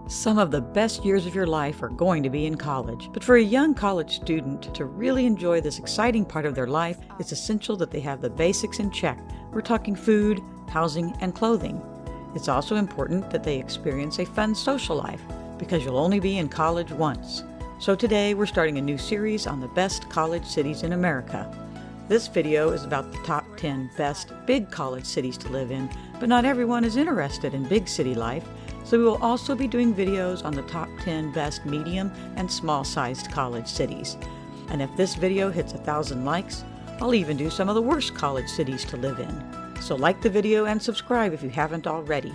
Some of the best years of your life are going to be in college. But for a young college student to really enjoy this exciting part of their life, it's essential that they have the basics in check. We're talking food, housing, and clothing. It's also important that they experience a fun social life, because you'll only be in college once. So today we're starting a new series on the best college cities in America. This video is about the top 10 best big college cities to live in, but not everyone is interested in big city life. So we will also be doing videos on the top 10 best medium and small-sized college cities. And if this video hits 1,000 likes, I'll even do some of the worst college cities to live in. So like the video and subscribe if you haven't already.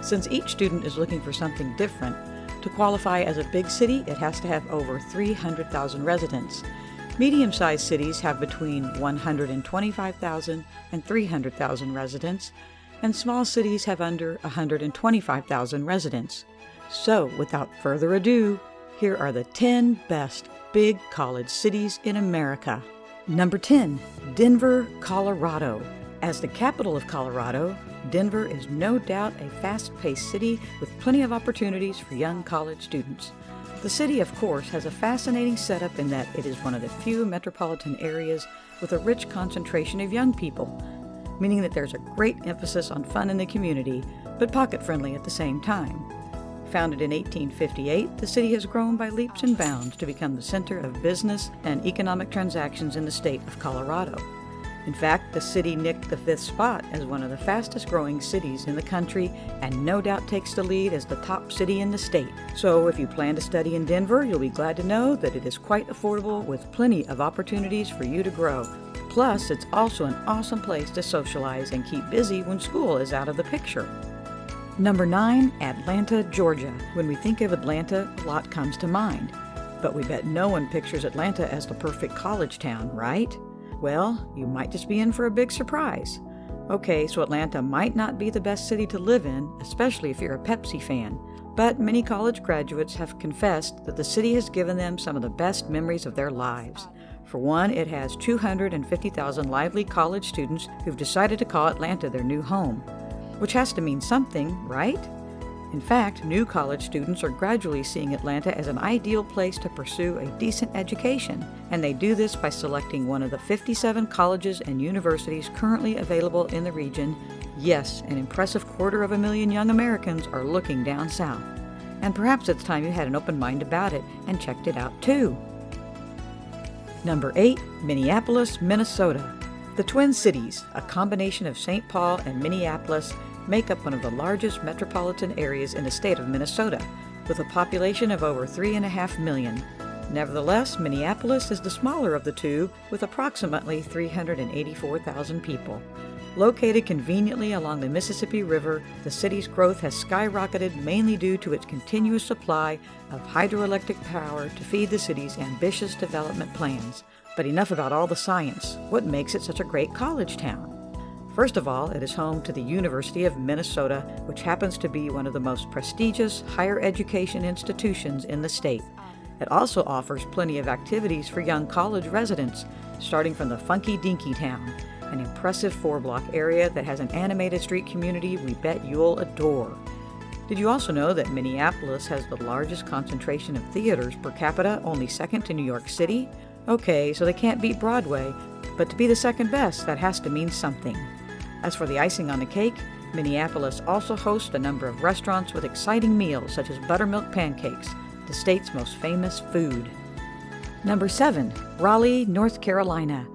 Since each student is looking for something different, to qualify as a big city, it has to have over 300,000 residents. Medium-sized cities have between 125,000 and 300,000 residents, and small cities have under 125,000 residents. So, without further ado, here are the 10 best big college cities in America. Number 10, Denver, Colorado. As the capital of Colorado, Denver is no doubt a fast-paced city with plenty of opportunities for young college students. The city, of course, has a fascinating setup in that it is one of the few metropolitan areas with a rich concentration of young people, meaning that there's a great emphasis on fun in the community, but pocket-friendly at the same time. Founded in 1858, the city has grown by leaps and bounds to become the center of business and economic transactions in the state of Colorado. In fact, the city nicked the 5th spot as one of the fastest-growing cities in the country and no doubt takes the lead as the top city in the state. So if you plan to study in Denver, you'll be glad to know that it is quite affordable with plenty of opportunities for you to grow. Plus, it's also an awesome place to socialize and keep busy when school is out of the picture. Number 9, Atlanta, Georgia. When we think of Atlanta, a lot comes to mind. But we bet no one pictures Atlanta as the perfect college town, right? Well, you might just be in for a big surprise. Okay, so Atlanta might not be the best city to live in, especially if you're a Pepsi fan. But many college graduates have confessed that the city has given them some of the best memories of their lives. For one, it has 250,000 lively college students who've decided to call Atlanta their new home, which has to mean something, right? In fact, new college students are gradually seeing Atlanta as an ideal place to pursue a decent education, and they do this by selecting one of the 57 colleges and universities currently available in the region. Yes, an impressive 250,000 young Americans are looking down south. And perhaps it's time you had an open mind about it and checked it out too. Number 8, Minneapolis, Minnesota. The Twin Cities, a combination of St. Paul and Minneapolis, make up one of the largest metropolitan areas in the state of Minnesota, with a population of over 3.5 million. Nevertheless, Minneapolis is the smaller of the two, with approximately 384,000 people. Located conveniently along the Mississippi River, the city's growth has skyrocketed mainly due to its continuous supply of hydroelectric power to feed the city's ambitious development plans. But enough about all the science. What makes it such a great college town? First of all, it is home to the University of Minnesota, which happens to be one of the most prestigious higher education institutions in the state. It also offers plenty of activities for young college residents, starting from the funky Dinky Town, an impressive 4-block area that has an animated street community we bet you'll adore. Did you also know that Minneapolis has the largest concentration of theaters per capita, only second to New York City? Okay, so they can't beat Broadway, but to be the second best, that has to mean something. As for the icing on the cake, Minneapolis also hosts a number of restaurants with exciting meals such as buttermilk pancakes, the state's most famous food. Number 7, Raleigh, North Carolina.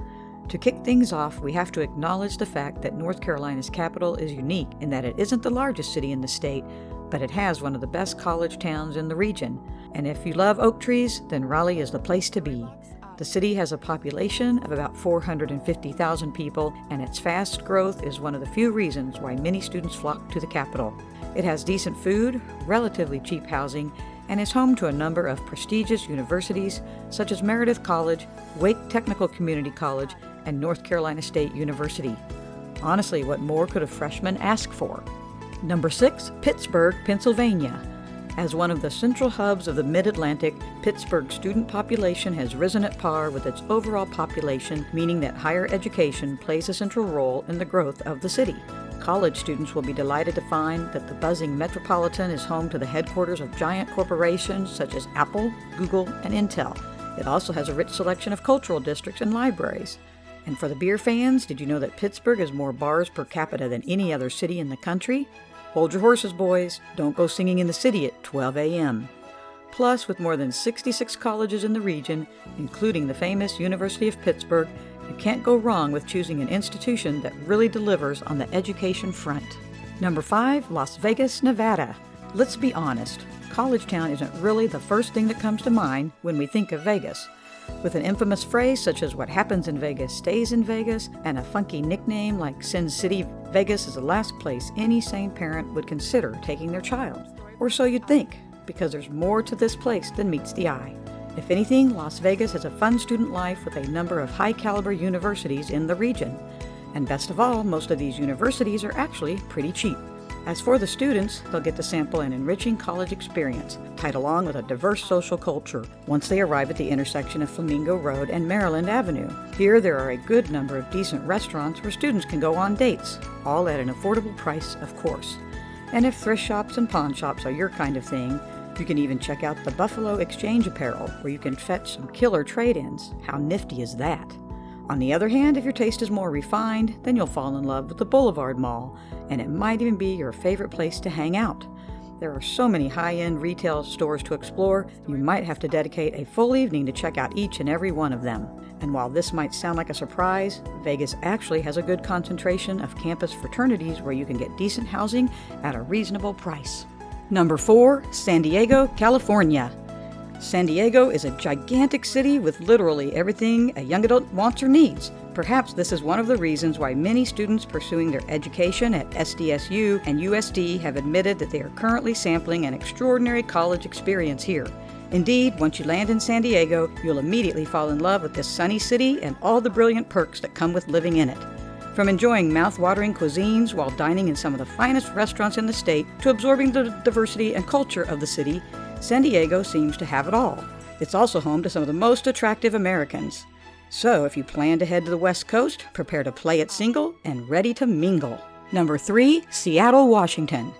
To kick things off, we have to acknowledge the fact that North Carolina's capital is unique in that it isn't the largest city in the state, but it has one of the best college towns in the region. And if you love oak trees, then Raleigh is the place to be. The city has a population of about 450,000 people, and its fast growth is one of the few reasons why many students flock to the capital. It has decent food, relatively cheap housing, and is home to a number of prestigious universities such as Meredith College, Wake Technical Community College, and North Carolina State University. Honestly, what more could a freshman ask for? Number 6, Pittsburgh, Pennsylvania. As one of the central hubs of the Mid-Atlantic, Pittsburgh's student population has risen at par with its overall population, meaning that higher education plays a central role in the growth of the city. college students will be delighted to find that the buzzing Metropolitan is home to the headquarters of giant corporations such as Apple, Google, and Intel. It also has a rich selection of cultural districts and libraries. And for the beer fans, did you know that Pittsburgh has more bars per capita than any other city in the country? Hold your horses, boys. Don't go singing in the city at 12 a.m. Plus, with more than 66 colleges in the region, including the famous University of Pittsburgh, you can't go wrong with choosing an institution that really delivers on the education front. Number 5, Las Vegas, Nevada. Let's be honest, college town isn't really the first thing that comes to mind when we think of Vegas. With an infamous phrase such as "what happens in Vegas stays in Vegas," and a funky nickname like Sin City, Vegas is the last place any sane parent would consider taking their child. Or so you'd think, because there's more to this place than meets the eye. If anything, Las Vegas has a fun student life with a number of high-caliber universities in the region. And best of all, most of these universities are actually pretty cheap. As for the students, they'll get to sample an enriching college experience, tied along with a diverse social culture, once they arrive at the intersection of Flamingo Road and Maryland Avenue. Here, there are a good number of decent restaurants where students can go on dates, all at an affordable price, of course. And if thrift shops and pawn shops are your kind of thing, you can even check out the Buffalo Exchange Apparel, where you can fetch some killer trade-ins. How nifty is that? On the other hand, if your taste is more refined, then you'll fall in love with the Boulevard Mall, and it might even be your favorite place to hang out. There are so many high-end retail stores to explore, you might have to dedicate a full evening to check out each and every one of them. And while this might sound like a surprise, Vegas actually has a good concentration of campus fraternities where you can get decent housing at a reasonable price. Number 4, San Diego, California. San Diego is a gigantic city with literally everything a young adult wants or needs. Perhaps this is one of the reasons why many students pursuing their education at SDSU and USD have admitted that they are currently sampling an extraordinary college experience here. Indeed, once you land in San Diego, you'll immediately fall in love with this sunny city and all the brilliant perks that come with living in it. From enjoying mouth-watering cuisines while dining in some of the finest restaurants in the state to absorbing the diversity and culture of the city, San Diego seems to have it all. It's also home to some of the most attractive Americans. So if you plan to head to the West Coast, prepare to play it single and ready to mingle. Number 3, Seattle, Washington.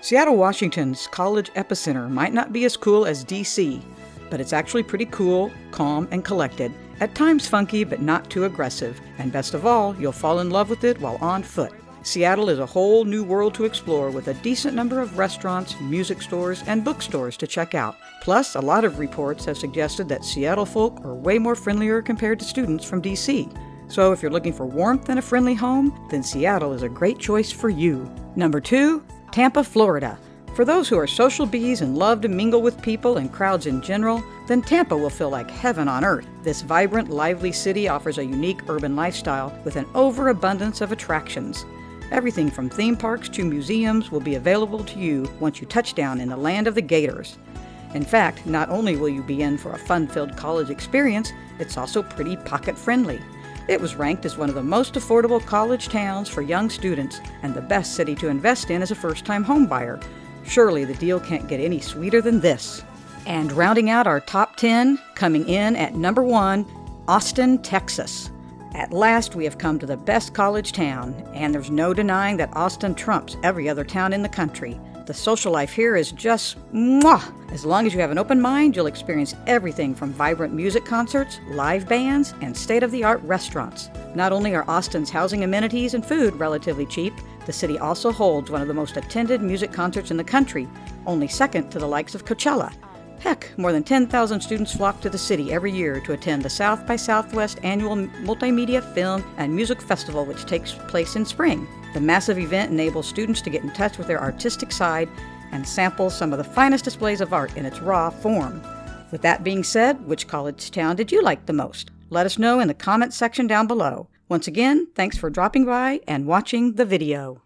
Seattle, Washington's college epicenter might not be as cool as DC, but it's actually pretty cool, calm, and collected. At times funky, but not too aggressive. And best of all, you'll fall in love with it while on foot. Seattle is a whole new world to explore with a decent number of restaurants, music stores, and bookstores to check out. Plus, a lot of reports have suggested that Seattle folk are way more friendlier compared to students from DC. So if you're looking for warmth and a friendly home, then Seattle is a great choice for you. Number 2, Tampa, Florida. For those who are social bees and love to mingle with people and crowds in general, then Tampa will feel like heaven on earth. This vibrant, lively city offers a unique urban lifestyle with an overabundance of attractions. Everything from theme parks to museums will be available to you once you touch down in the land of the Gators. In fact, not only will you be in for a fun-filled college experience, it's also pretty pocket-friendly. It was ranked as one of the most affordable college towns for young students and the best city to invest in as a first-time homebuyer. Surely the deal can't get any sweeter than this. And rounding out our top 10, coming in at number 1, Austin, Texas. At last, we have come to the best college town, and there's no denying that Austin trumps every other town in the country. The social life here is just mwah! As long as you have an open mind, you'll experience everything from vibrant music concerts, live bands, and state-of-the-art restaurants. Not only are Austin's housing amenities and food relatively cheap, the city also holds one of the most attended music concerts in the country, only second to the likes of Coachella. Heck, more than 10,000 students flock to the city every year to attend the South by Southwest annual Multimedia Film and Music Festival, which takes place in spring. The massive event enables students to get in touch with their artistic side and sample some of the finest displays of art in its raw form. With that being said, which college town did you like the most? Let us know in the comments section down below. Once again, thanks for dropping by and watching the video.